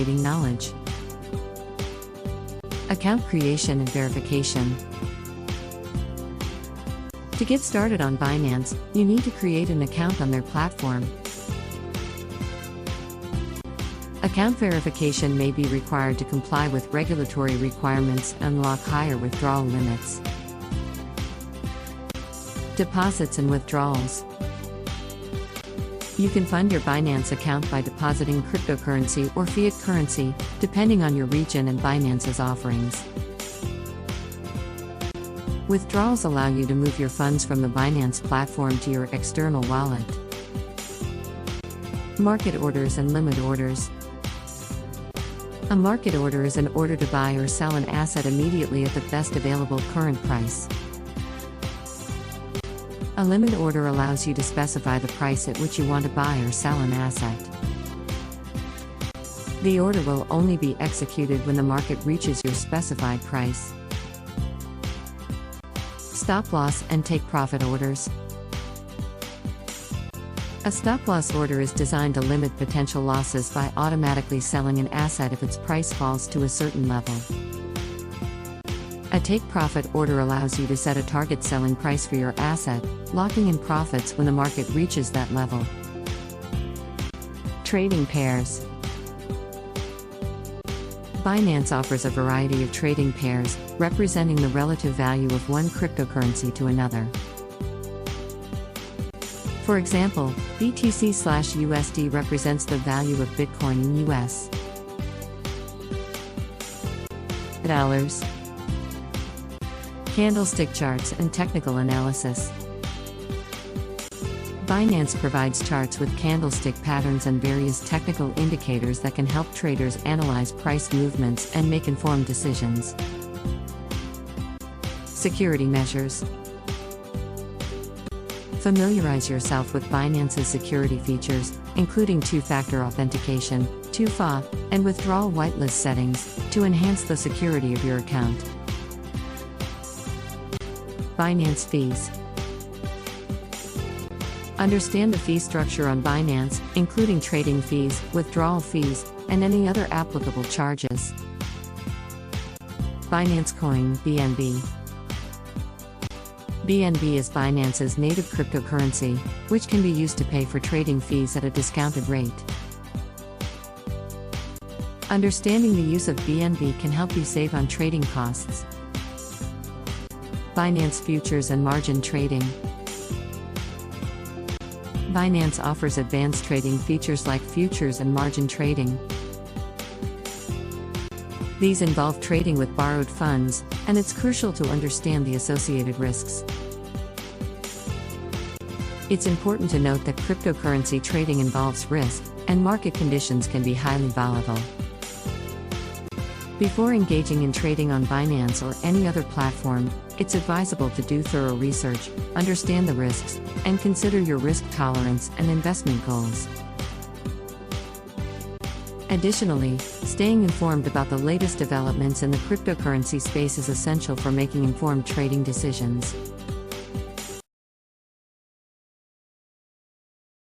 trading knowledge. Account creation and verification. To get started on Binance, you need to create an account on their platform. Account verification may be required to comply with regulatory requirements and unlock higher withdrawal limits. Deposits and withdrawals. You can fund your Binance account by depositing cryptocurrency or fiat currency, depending on your region and Binance's offerings. Withdrawals allow you to move your funds from the Binance platform to your external wallet. Market orders and limit orders. A market order is an order to buy or sell an asset immediately at the best available current price. A limit order allows you to specify the price at which you want to buy or sell an asset. The order will only be executed when the market reaches your specified price. Stop loss and take profit orders. A stop loss order is designed to limit potential losses by automatically selling an asset if its price falls to a certain level. A take profit order allows you to set a target selling price for your asset, locking in profits when the market reaches that level. Trading pairs. Binance offers a variety of trading pairs, representing the relative value of one cryptocurrency to another. For example, BTC/USD represents the value of Bitcoin in US dollars. Candlestick charts and technical analysis. Binance provides charts with candlestick patterns and various technical indicators that can help traders analyze price movements and make informed decisions. Security measures. Familiarize yourself with Binance's security features, including two-factor authentication, 2FA, and withdrawal whitelist settings, to enhance the security of your account. Binance fees. Understand the fee structure on Binance, including trading fees, withdrawal fees, and any other applicable charges. Binance Coin (BNB). BNB is Binance's native cryptocurrency, which can be used to pay for trading fees at a discounted rate. Understanding the use of BNB can help you save on trading costs. Binance Futures and Margin Trading. Binance offers advanced trading features like futures and margin trading. These involve trading with borrowed funds, and it's crucial to understand the associated risks. It's important to note that cryptocurrency trading involves risk, and market conditions can be highly volatile. Before engaging in trading on Binance or any other platform, it's advisable to do thorough research, understand the risks, and consider your risk tolerance and investment goals. Additionally, staying informed about the latest developments in the cryptocurrency space is essential for making informed trading decisions.